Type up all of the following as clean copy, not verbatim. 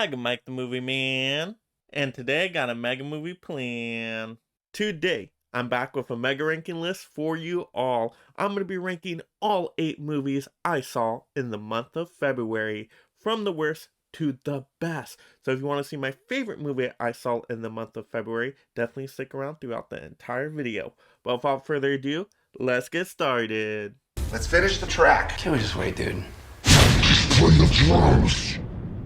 Mega Mike the Movie Man, and today I got a mega movie plan. Today, I'm back with a mega ranking list for you all. I'm going to be ranking all 8 movies I saw in the month of February, from the worst to the best. So if you want to see my favorite movie I saw in the month of February, definitely stick around throughout the entire video. But without further ado, let's get started. Let's finish the track. Can't we just wait, dude?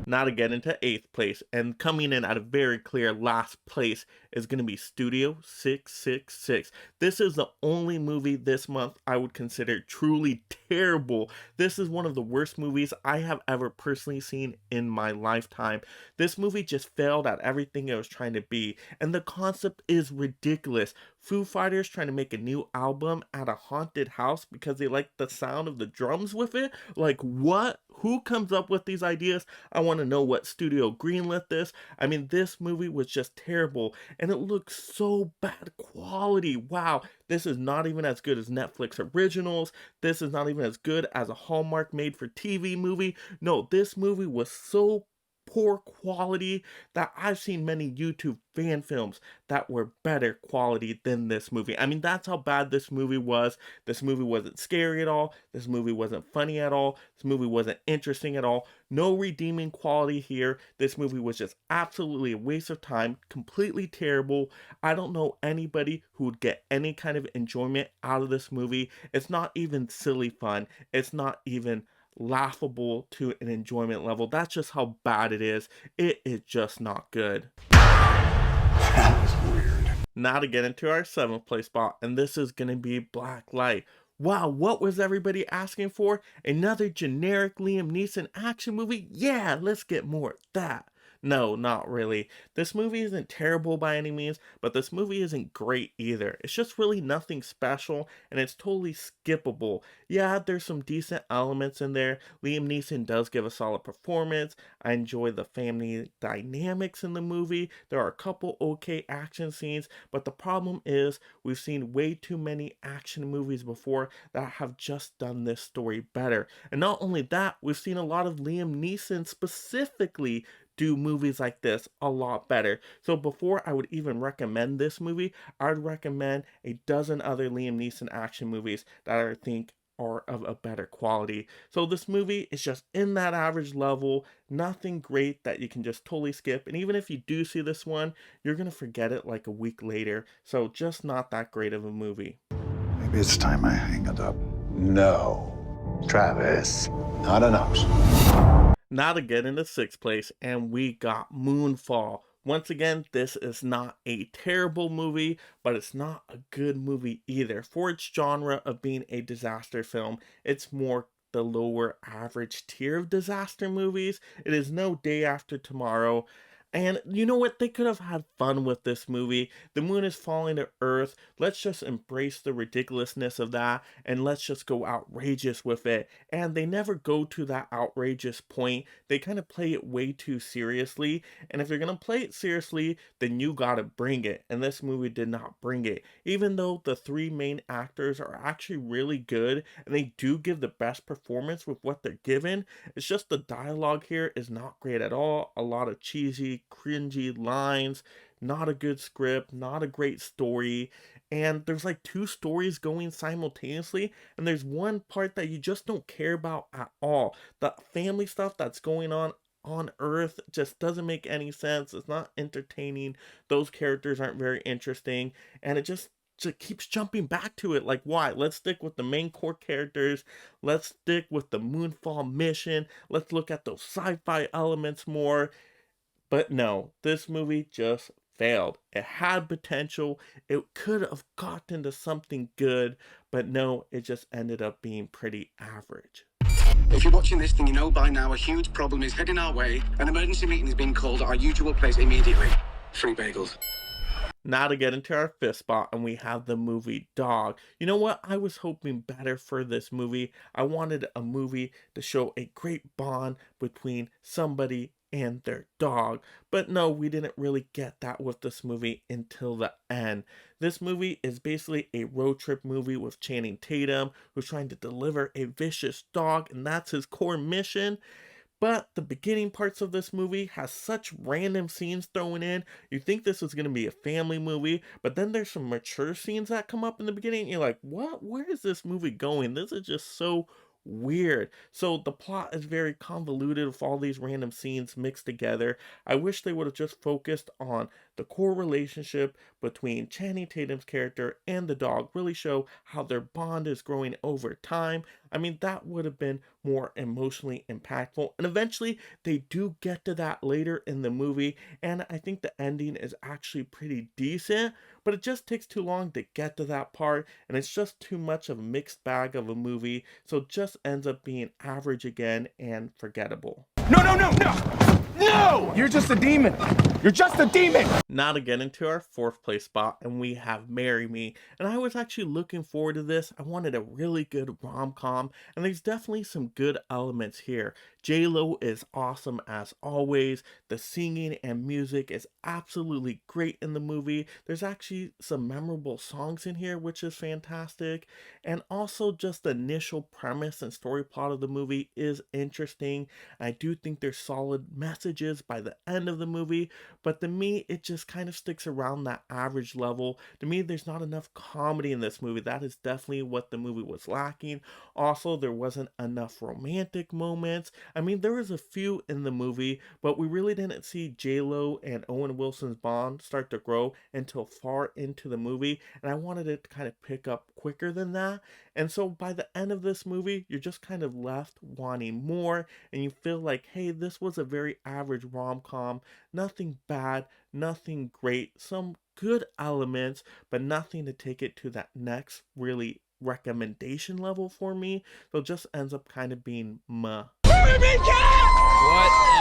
Now to get into 8th place, and coming in at a very clear last place is going to be Studio 666. This is the only movie this month I would consider truly terrible. This is one of the worst movies I have ever personally seen in my lifetime. This movie just failed at everything it was trying to be, and the concept is ridiculous. Foo Fighters trying to make a new album at a haunted house because they like the sound of the drums with it? Like, what? Who comes up with these ideas? I want to know what studio greenlit this. I mean, this movie was just terrible, and it looks so bad quality. Wow, this is not even as good as Netflix originals. This is not even as good as a Hallmark made for TV movie. No, this movie was so poor quality that I've seen many YouTube fan films that were better quality than this movie. I mean, that's how bad this movie was. This movie wasn't scary at all. This movie wasn't funny at all. This movie wasn't interesting at all. No redeeming quality here. This movie was just absolutely a waste of time, completely terrible. I don't know anybody who would get any kind of enjoyment out of this movie. It's not even silly fun. It's not even laughable to an enjoyment level. That's just how bad it is. It is just not good. That was weird. Now to get into our 7th place spot, and this is going to be Blacklight. Wow, what was everybody asking for? Another generic Liam Neeson action movie? Yeah, let's get more of that. No, not really. This movie isn't terrible by any means, but this movie isn't great either. It's just really nothing special, and it's totally skippable. Yeah, there's some decent elements in there. Liam Neeson does give a solid performance. I enjoy the family dynamics in the movie. There are a couple okay action scenes, but the problem is we've seen way too many action movies before that have just done this story better. And not only that, we've seen a lot of Liam Neeson specifically do movies like this a lot better. So before I would even recommend this movie, I would recommend a dozen other Liam Neeson action movies that I think are of a better quality. So this movie is just in that average level, nothing great that you can just totally skip. And even if you do see this one, you're going to forget it like a week later. So just not that great of a movie. Maybe it's time I hang it up. No, Travis, not an option. Now to get into 6th place, and we got Moonfall. Once again, this is not a terrible movie, but it's not a good movie either. For its genre of being a disaster film, it's more the lower average tier of disaster movies. It is no Day After Tomorrow. And you know what? They could have had fun with this movie. The moon is falling to Earth. Let's just embrace the ridiculousness of that, and let's just go outrageous with it. And they never go to that outrageous point. They kind of play it way too seriously. And if you're going to play it seriously, then you got to bring it. And this movie did not bring it. Even though the 3 main actors are actually really good, and they do give the best performance with what they're given, it's just the dialogue here is not great at all. A lot of cheesy, cringy lines, not a good script, not a great story, and there's like 2 stories going simultaneously, and there's one part that you just don't care about at all. The family stuff that's going on Earth just doesn't make any sense. It's not entertaining. Those characters aren't very interesting, and it just keeps jumping back to it. Like, why? Let's stick with the main core characters. Let's stick with the Moonfall mission. Let's look at those sci-fi elements more. But no, this movie just failed. It had potential. It could have gotten to something good, but no, it just ended up being pretty average. If you're watching this, then you know by now a huge problem is heading our way. An emergency meeting is being called at our usual place immediately. Free bagels. Now to get into our 5th spot, and we have the movie Dog. You know what? I was hoping better for this movie. I wanted a movie to show a great bond between somebody and their dog. But no, we didn't really get that with this movie until the end. This movie is basically a road trip movie with Channing Tatum, who's trying to deliver a vicious dog, and that's his core mission. But the beginning parts of this movie has such random scenes thrown in. You think this was going to be a family movie, but then there's some mature scenes that come up in the beginning. And you're like, what? Where is this movie going? This is just so weird. So the plot is very convoluted with all these random scenes mixed together. I wish they would have just focused on the core relationship between Channing Tatum's character and the dog, really show how their bond is growing over time. I mean, that would have been more emotionally impactful. And eventually, they do get to that later in the movie, and I think the ending is actually pretty decent, but it just takes too long to get to that part, and it's just too much of a mixed bag of a movie, so it just ends up being average again and forgettable. No, no, no, no! No! You're just a demon! You're just a demon! Now to get into our fourth place spot, and we have Marry Me. And I was actually looking forward to this. I wanted a really good rom-com, and there's definitely some good elements here. J-Lo is awesome as always. The singing and music is absolutely great in the movie. There's actually some memorable songs in here, which is fantastic. And also just the initial premise and story plot of the movie is interesting. I do think there's solid messages by the end of the movie, but to me, it just kind of sticks around that average level. To me, there's not enough comedy in this movie. That is definitely what the movie was lacking. Also, there wasn't enough romantic moments. I mean, there was a few in the movie, but we really didn't see J-Lo and Owen Wilson's bond start to grow until far into the movie, and I wanted it to kind of pick up quicker than that. And so by the end of this movie, you're just kind of left wanting more, and you feel like, hey, this was a very average rom-com. Nothing bad, nothing great, some good elements, but nothing to take it to that next really recommendation level for me. So it just ends up kind of being meh. What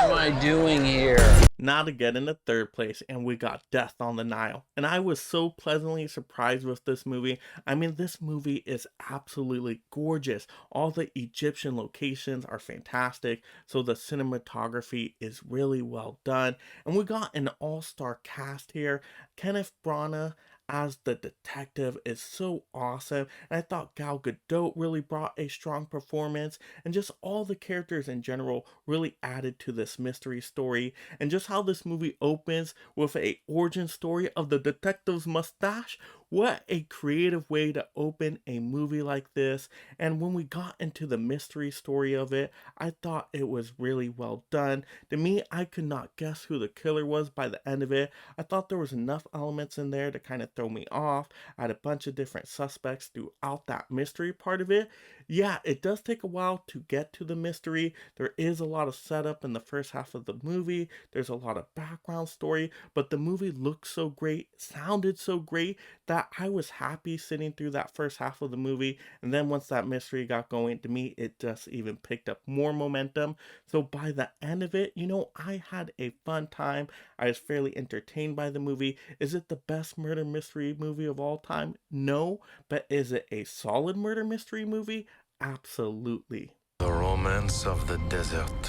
am I doing here? Now to get into third place, and we got Death on the Nile. And I was so pleasantly surprised with this movie. I mean, this movie is absolutely gorgeous. All the Egyptian locations are fantastic, so the cinematography is really well done. And we got an all-star cast here. Kenneth Branagh as the detective is so awesome, and I thought Gal Gadot really brought a strong performance, and just all the characters in general really added to this mystery story. And just how this movie opens with a origin story of the detective's mustache. What a creative way to open a movie like this. And when we got into the mystery story of it, I thought it was really well done. To me, I could not guess who the killer was by the end of it. I thought there was enough elements in there to kind of throw me off. I had a bunch of different suspects throughout that mystery part of it. Yeah, it does take a while to get to the mystery. There is a lot of setup in the first half of the movie. There's a lot of background story, but the movie looked so great, sounded so great, that I was happy sitting through that first half of the movie. And then once that mystery got going, to me, it just even picked up more momentum. So by the end of it, I had a fun time. I was fairly entertained by the movie. Is it the best murder mystery movie of all time? No. But is it a solid murder mystery movie? Absolutely. The romance of the desert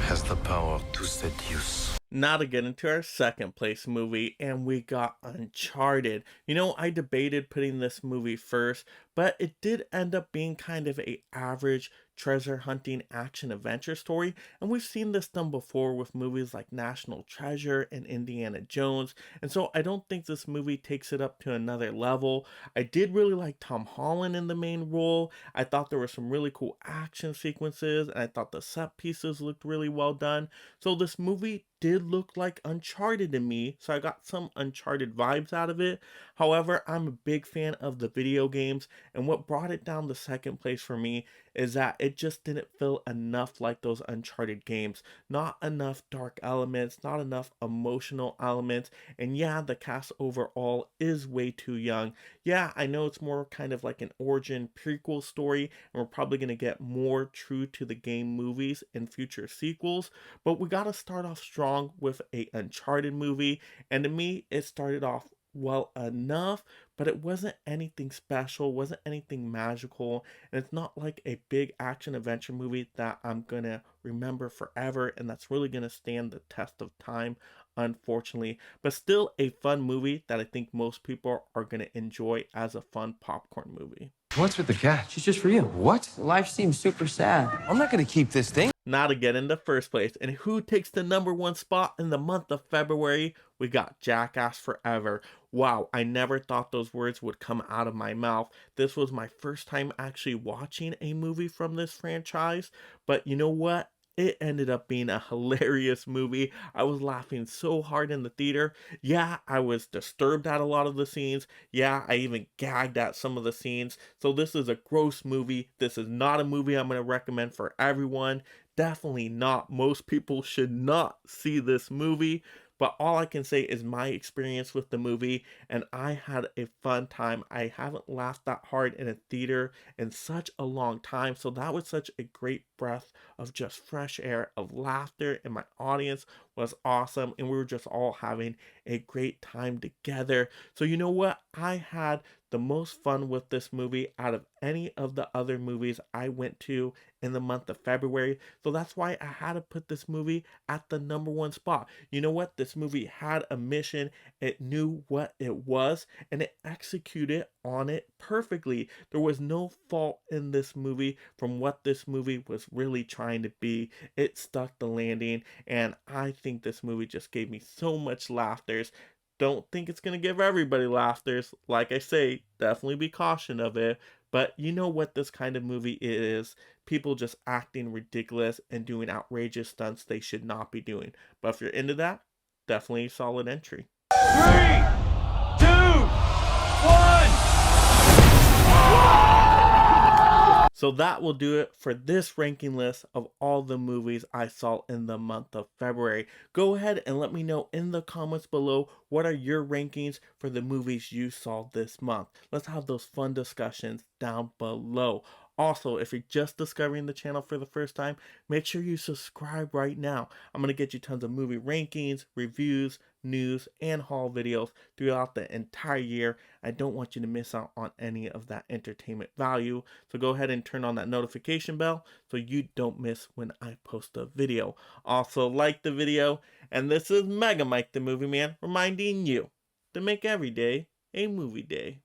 has the power to seduce. Now to get into our second place movie, and we got Uncharted. I debated putting this movie first, but it did end up being kind of a average treasure hunting action adventure story, and we've seen this done before with movies like National Treasure and Indiana Jones, and so I don't think this movie takes it up to another level. I did really like Tom Holland in the main role. I thought there were some really cool action sequences, and I thought the set pieces looked really well done. So this movie did look like Uncharted to me, so I got some Uncharted vibes out of it. However, I'm a big fan of the video games, and what brought it down to second place for me is that it just didn't feel enough like those Uncharted games. Not enough dark elements, not enough emotional elements, and yeah, the cast overall is way too young. Yeah, I know it's more kind of like an origin prequel story, and we're probably going to get more true to the game movies in future sequels, but we got to start off strong with a Uncharted movie, and to me, it started off well enough, but it wasn't anything special, wasn't anything magical, and it's not like a big action adventure movie that I'm gonna remember forever and that's really gonna stand the test of time unfortunately, but still a fun movie that I think most people are going to enjoy as a fun popcorn movie. What's with the cat? She's just for you. What? Life seems super sad. I'm not gonna keep this thing. Now to get in the first place, and who takes the #1 spot in the month of February? We got Jackass Forever. Wow, I never thought those words would come out of my mouth. This was my first time actually watching a movie from this franchise, but you know what? It ended up being a hilarious movie. I was laughing so hard in the theater. Yeah, I was disturbed at a lot of the scenes. Yeah, I even gagged at some of the scenes. So this is a gross movie. This is not a movie I'm going to recommend for everyone. Definitely not. Most people should not see this movie. But all I can say is my experience with the movie, and I had a fun time. I haven't laughed that hard in a theater in such a long time. So that was such a great breath of just fresh air, of laughter, and my audience was awesome. And we were just all having a great time together. So you know what? I had the most fun with this movie out of any of the other movies I went to in the month of February. So that's why I had to put this movie at the #1 spot. You know what? This movie had a mission. It knew what it was, and it executed on it perfectly. There was no fault in this movie from what this movie was really trying to be. It stuck the landing, and I think this movie just gave me so much laughters. Don't think it's going to give everybody laughters. Like I say, definitely be caution of it. But you know what this kind of movie is. People just acting ridiculous and doing outrageous stunts they should not be doing. But if you're into that, definitely a solid entry. 3, 2, 1. So that will do it for this ranking list of all the movies I saw in the month of February. Go ahead and let me know in the comments below what are your rankings for the movies you saw this month. Let's have those fun discussions down below. Also, if you're just discovering the channel for the first time, make sure you subscribe right now. I'm going to get you tons of movie rankings, reviews, news, and haul videos throughout the entire year. I don't want you to miss out on any of that entertainment value. So go ahead and turn on that notification bell so you don't miss when I post a video. Also, like the video. And this is Mega Mike the Movie Man reminding you to make every day a movie day.